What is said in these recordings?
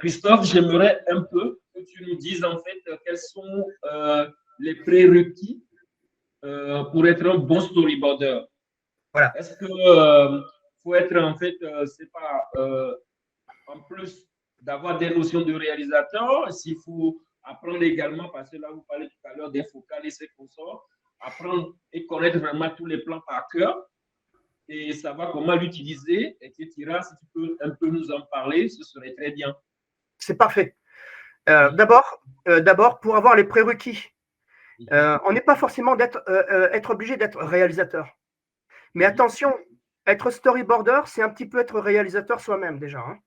Christophe, j'aimerais un peu que tu nous dises en fait quels sont les prérequis pour être un bon storyboarder. Voilà. Est-ce que faut être en fait, c'est pas en plus d'avoir des notions de réalisateur, s'il faut apprendre également, parce que là vous parlez tout à l'heure des focales et ces consorts, apprendre et connaître vraiment tous les plans par cœur et savoir comment l'utiliser, etc. Si tu peux un peu nous en parler, ce serait très bien. C'est parfait. D'abord, pour avoir les prérequis, on n'est pas forcément être obligé d'être réalisateur. Mais attention, être storyboarder, c'est un petit peu être réalisateur soi-même déjà. Hein.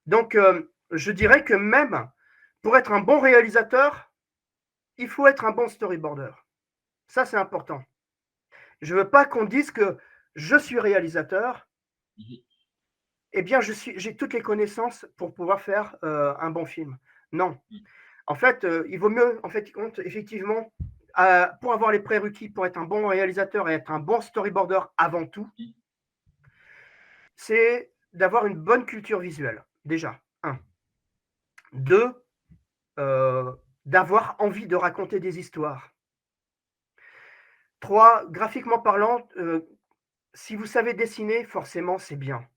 Donc, je dirais que même pour être un bon réalisateur, il faut être un bon storyboarder. Ça, c'est important. Je ne veux pas qu'on dise que je suis réalisateur. Eh bien, j'ai toutes les connaissances pour pouvoir faire un bon film. Non. En fait, il vaut mieux, en fait, compte effectivement, pour avoir les prérequis pour être un bon réalisateur et être un bon storyboarder avant tout, c'est d'avoir une bonne culture visuelle, déjà. 1. 2, d'avoir envie de raconter des histoires. 3, graphiquement parlant, si vous savez dessiner, forcément, c'est bien.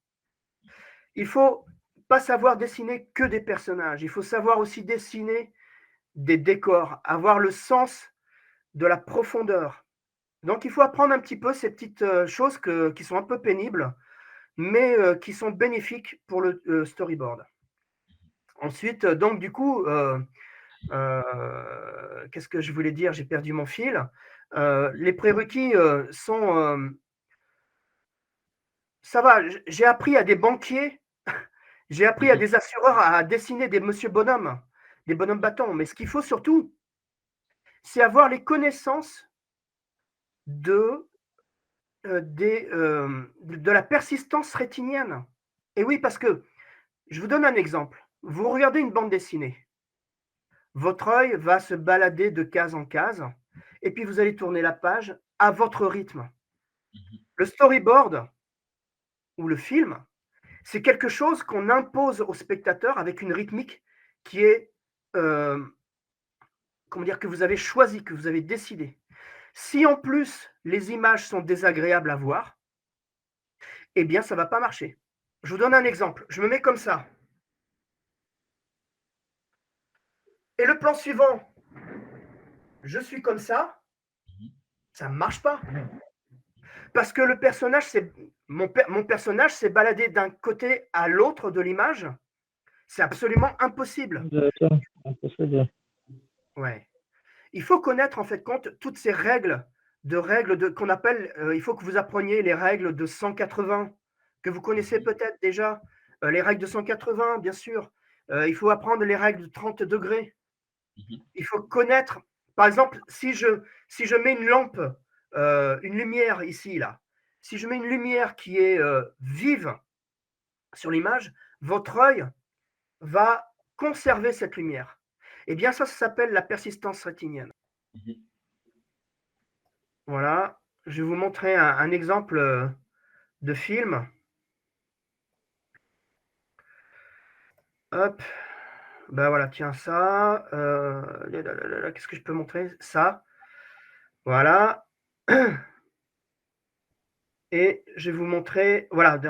Il faut pas savoir dessiner que des personnages, il faut savoir aussi dessiner des décors, avoir le sens de la profondeur. Donc, il faut apprendre un petit peu ces petites choses qui sont un peu pénibles, mais qui sont bénéfiques pour le storyboard. Ensuite, donc, du coup, qu'est-ce que je voulais dire? J'ai perdu mon fil. Les prérequis sont. Ça va, j'ai appris à des banquiers, j'ai appris à des assureurs à dessiner des monsieur bonhommes, des bonhommes bâtons. Mais ce qu'il faut surtout, c'est avoir les connaissances de de la persistance rétinienne. Et oui, parce que je vous donne un exemple. Vous regardez une bande dessinée. Votre œil va se balader de case en case, et puis vous allez tourner la page à votre rythme. Le storyboard ou le film, c'est quelque chose qu'on impose au spectateur avec une rythmique qui est, euh, comment dire, que vous avez choisi, que vous avez décidé. Si en plus les images sont désagréables à voir, eh bien, ça ne va pas marcher. Je vous donne un exemple. Je me mets comme ça. Et le plan suivant, je suis comme ça ne marche pas. Parce que le personnage, mon personnage s'est baladé d'un côté à l'autre de l'image. C'est absolument impossible. Impossible. Ouais. Il faut connaître en fait compte toutes ces règles qu'on appelle, il faut que vous appreniez les règles de 180, que vous connaissez peut-être déjà. Les règles de 180, bien sûr. Il faut apprendre les règles de 30 degrés. Il faut connaître, par exemple, si je mets une lampe, une lumière ici, là, si je mets une lumière qui est vive sur l'image, votre œil va conserver cette lumière. Eh bien, ça s'appelle la persistance rétinienne. Voilà, je vais vous montrer un exemple de film. Hop, ben voilà, tiens, ça. Qu'est-ce que je peux montrer? Ça. Voilà. Et je vais vous montrer. Voilà.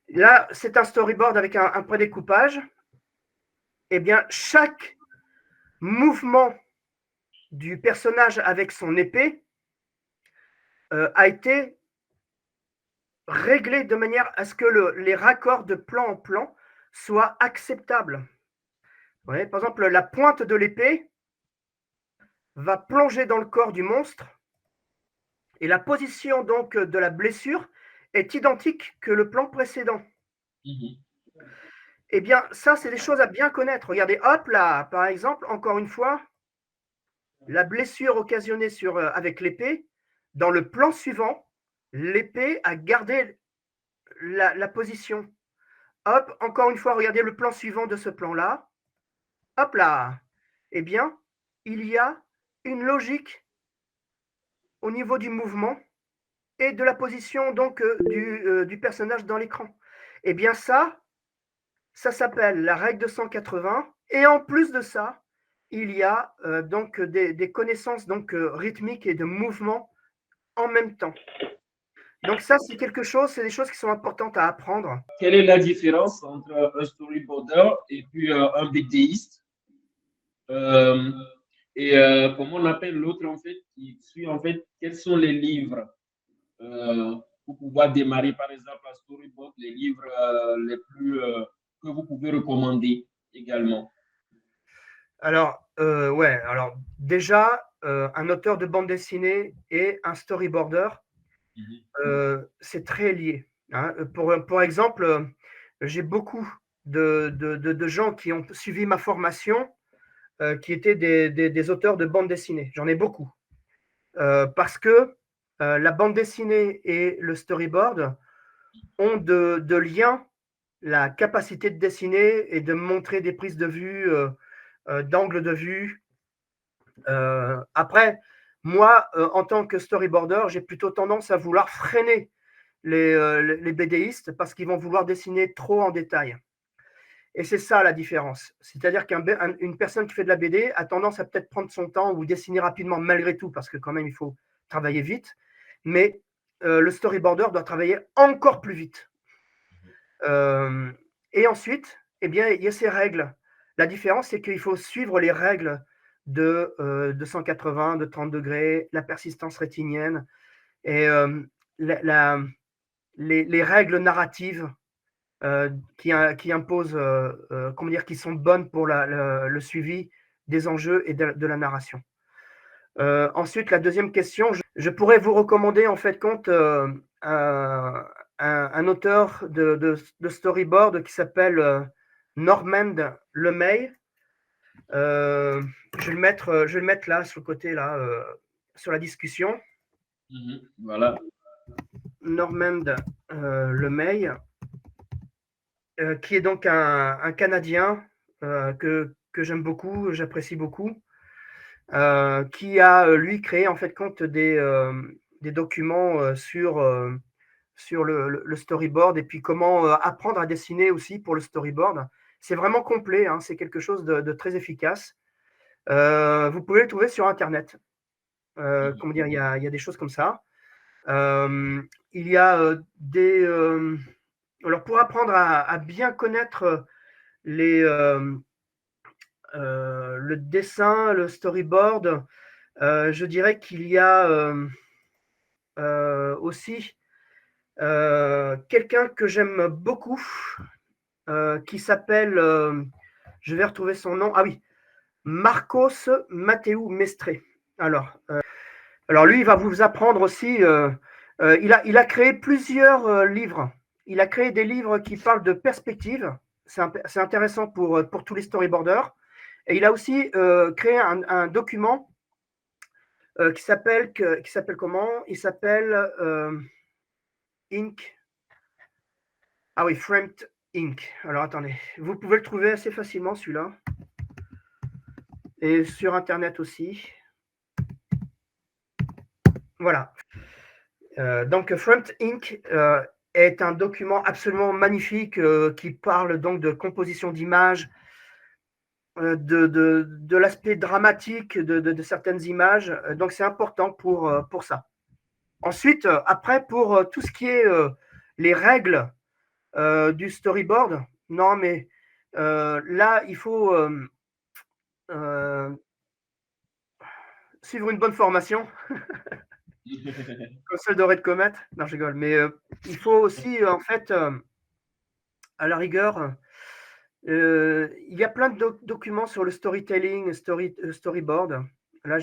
Là, c'est un storyboard avec un prédécoupage. Eh bien, chaque mouvement du personnage avec son épée a été réglé de manière à ce que les raccords de plan en plan soient acceptables. Ouais, par exemple, la pointe de l'épée va plonger dans le corps du monstre et la position donc de la blessure est identique que le plan précédent. Eh bien, ça, c'est des choses à bien connaître. Regardez, hop là, par exemple, encore une fois, la blessure occasionnée avec l'épée, dans le plan suivant, l'épée a gardé la position. Hop, encore une fois, regardez le plan suivant de ce plan-là. Hop là. Eh bien, il y a une logique au niveau du mouvement et de la position donc du personnage dans l'écran. Eh bien ça, ça s'appelle la règle de 180. Et en plus de ça, il y a donc des connaissances donc, rythmiques et de mouvement en même temps. Donc ça, c'est quelque chose, c'est des choses qui sont importantes à apprendre. Quelle est la différence entre un storyboarder et puis un BDiste? Euh, comment on appelle l'autre en fait qui suit en fait quels sont les livres pour pouvoir démarrer par exemple un storyboard, les livres les plus que vous pouvez recommander également. Alors, ouais, alors déjà, un auteur de bande dessinée et un storyboarder, c'est très lié. Hein. Pour exemple, j'ai beaucoup de gens qui ont suivi ma formation qui étaient des auteurs de bande dessinée. J'en ai beaucoup. Parce que la bande dessinée et le storyboard ont de lien la capacité de dessiner et de montrer des prises de vue, d'angle de vue. Après, moi, en tant que storyboarder, j'ai plutôt tendance à vouloir freiner les BDistes parce qu'ils vont vouloir dessiner trop en détail. Et c'est ça la différence. C'est-à-dire qu'une personne qui fait de la BD a tendance à peut-être prendre son temps ou dessiner rapidement malgré tout, parce que quand même, il faut travailler vite. Mais le storyboarder doit travailler encore plus vite. Et ensuite, eh bien, il y a ces règles. La différence, c'est qu'il faut suivre les règles de 180, de 30 degrés, la persistance rétinienne et les règles narratives qui imposent, comment dire, qui sont bonnes pour le suivi des enjeux et de la narration. Ensuite, la deuxième question, je pourrais vous recommander en fait compte un auteur de storyboard qui s'appelle Normand Lemay. Je vais le mettre là, sur le côté, là, sur la discussion. Voilà. Normand Lemay, qui est donc un Canadien que j'aime beaucoup, j'apprécie beaucoup, qui a, lui, créé en fait compte des documents sur le storyboard et puis comment apprendre à dessiner aussi pour le storyboard. C'est vraiment complet, hein, c'est quelque chose de très efficace. Vous pouvez le trouver sur Internet. Comment dire, il y a des choses comme ça. Il y a des... alors, pour apprendre à bien connaître le dessin, le storyboard, je dirais qu'il y a aussi quelqu'un que j'aime beaucoup, qui s'appelle, je vais retrouver son nom, ah oui, Marcos Mateu Mestre. Alors lui, il va vous apprendre aussi, il a créé plusieurs livres. Il a créé des livres qui parlent de perspective. C'est intéressant pour tous les storyboarders. Et il a aussi créé un document qui s'appelle comment? Il s'appelle Ink. Ah oui, Framed Ink. Alors attendez, vous pouvez le trouver assez facilement celui-là. Et sur Internet aussi. Voilà. Donc Framed Ink est un document absolument magnifique qui parle donc de composition d'images, de l'aspect dramatique de certaines images. Donc c'est important pour ça. Ensuite, après, pour tout ce qui est les règles du storyboard, non, mais là, il faut suivre une bonne formation, comme celle de Red Comet. Non, je rigole. Mais il faut aussi, en fait, à la rigueur, il y a plein de documents sur le storytelling, storyboard. Là,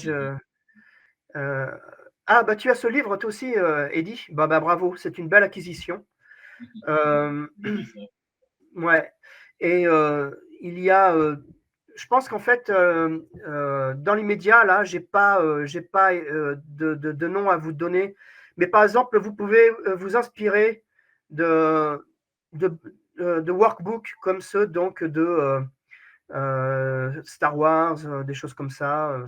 ah, bah tu as ce livre toi aussi, Eddy. Bah, bravo, c'est une belle acquisition. Ouais. Et il y a, je pense qu'en fait, dans l'immédiat, là, j'ai pas de nom à vous donner. Mais par exemple, vous pouvez vous inspirer de workbooks comme ceux donc de Star Wars, des choses comme ça.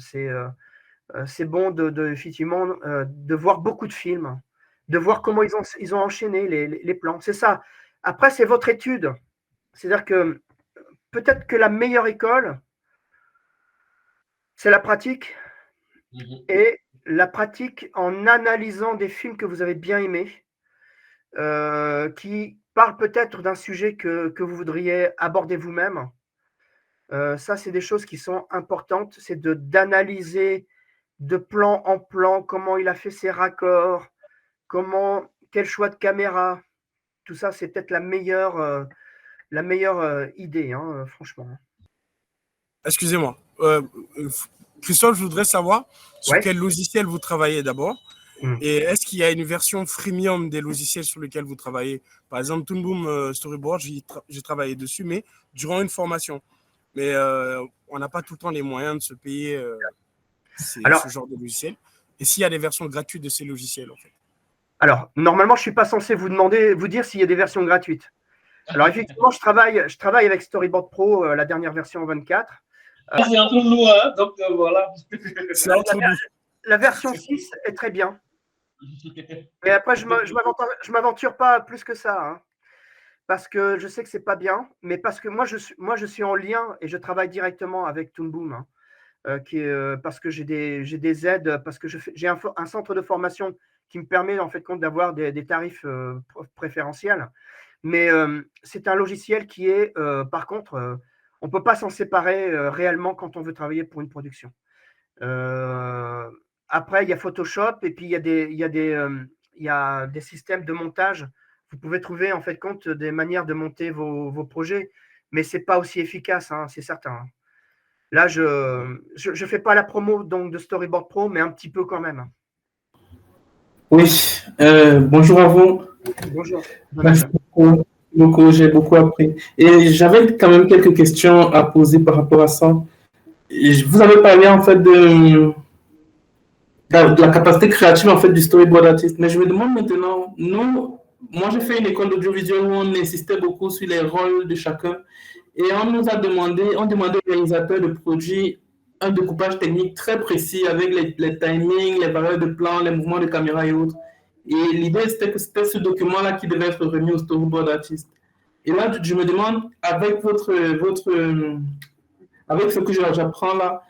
C'est bon effectivement de voir beaucoup de films, de voir comment ils ont enchaîné les plans. C'est ça. Après, c'est votre étude. C'est-à-dire que peut-être que la meilleure école, c'est la pratique, et la pratique en analysant des films que vous avez bien aimés, qui parlent peut-être d'un sujet que vous voudriez aborder vous-même. Ça, c'est des choses qui sont importantes, c'est d'analyser de plan en plan comment il a fait ses raccords, quel choix de caméra. Tout ça, c'est peut-être la meilleure idée, hein, franchement. Excusez-moi. Christophe, je voudrais savoir sur quel logiciel vous travaillez d'abord. Et est-ce qu'il y a une version freemium des logiciels sur lesquels vous travaillez? Par exemple, Toon Boom Storyboard, j'ai travaillé dessus, mais durant une formation. Mais on n'a pas tout le temps les moyens de se payer ce genre de logiciel. Et s'il y a des versions gratuites de ces logiciels, en fait? Alors, normalement, je ne suis pas censé vous dire s'il y a des versions gratuites. Alors, effectivement, je travaille avec Storyboard Pro, la dernière version 24. C'est entre nous, hein, donc voilà. La version 6 est très bien. Mais après, je ne m'aventure pas plus que ça, hein, parce que je sais que ce n'est pas bien, mais parce que moi, je suis en lien et je travaille directement avec Toon Boom, hein, parce que j'ai des aides, parce que j'ai un centre de formation qui me permet en fait d'avoir des tarifs préférentiels. Mais c'est un logiciel qui est, par contre, on ne peut pas s'en séparer réellement quand on veut travailler pour une production. Après, il y a Photoshop et puis il y a des systèmes de montage. Vous pouvez trouver en fait des manières de monter vos projets, mais ce n'est pas aussi efficace, hein, c'est certain, hein. Là, je ne fais pas la promo donc, de Storyboard Pro, mais un petit peu quand même. Oui, bonjour à vous. Bonjour. Merci beaucoup, j'ai beaucoup appris. Et j'avais quand même quelques questions à poser par rapport à ça. Vous avez parlé en fait de la capacité créative en fait du storyboard artist, mais je me demande maintenant, moi j'ai fait une école d'audiovisuel où on insistait beaucoup sur les rôles de chacun. Et on demandait au réalisateur de produire un découpage technique très précis avec les timings, les valeurs de plan, les mouvements de caméra et autres. Et l'idée, c'était que c'était ce document-là qui devait être remis au storyboard artist. Et là, je me demande, avec avec ce que j'apprends là,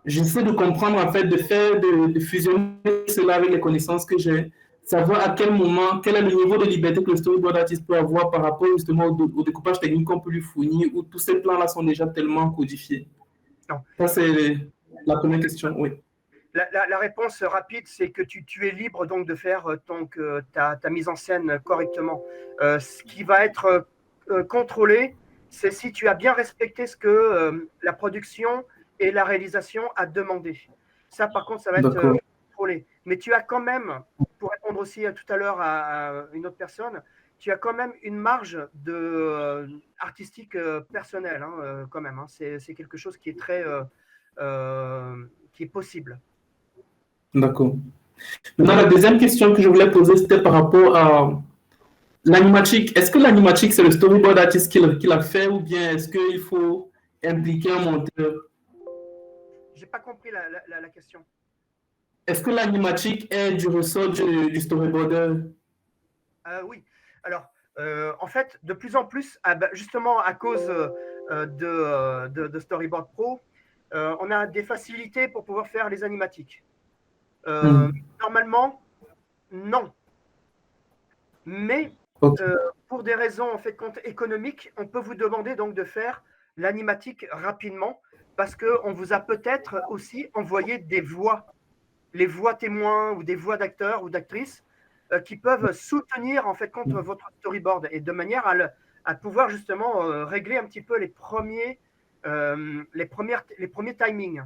j'essaie de comprendre, en fait, de fusionner cela avec les connaissances que j'ai, savoir à quel moment, quel est le niveau de liberté que le storyboard artist peut avoir par rapport justement au découpage technique qu'on peut lui fournir, où tous ces plans-là sont déjà tellement codifiés. Non. Ça, c'est la première question, oui. La réponse rapide, c'est que tu es libre donc de faire ta mise en scène correctement. Ce qui va être contrôlé, c'est si tu as bien respecté ce que la production et la réalisation a demandé. Ça, par contre, ça va être contrôlé. Mais tu as quand même, pour répondre aussi tout à l'heure à une autre personne, tu as quand même une marge artistique personnelle, hein, quand même. Hein. C'est quelque chose qui est qui est possible. D'accord. Maintenant, la deuxième question que je voulais poser, c'était par rapport à l'animatique. Est-ce que l'animatique, c'est le storyboard artist qui l'a fait ou bien est-ce qu'il faut impliquer un monteur? Je n'ai pas compris la question. Est-ce que l'animatique est du ressort du storyboarder? Oui. Alors, en fait, de plus en plus, justement à cause de Storyboard Pro, on a des facilités pour pouvoir faire les animatiques. Normalement, non. Mais pour des raisons en fait économiques, on peut vous demander donc de faire l'animatique rapidement parce qu'on vous a peut-être aussi envoyé des voix, les voix témoins ou des voix d'acteurs ou d'actrices qui peuvent soutenir en fait contre votre storyboard et de manière à pouvoir justement régler un petit peu les premiers timings.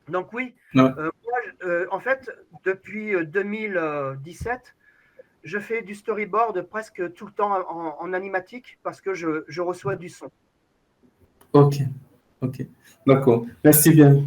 Donc oui, moi, en fait, depuis 2017, je fais du storyboard presque tout le temps en animatique parce que je reçois du son. Ok, d'accord. Merci bien.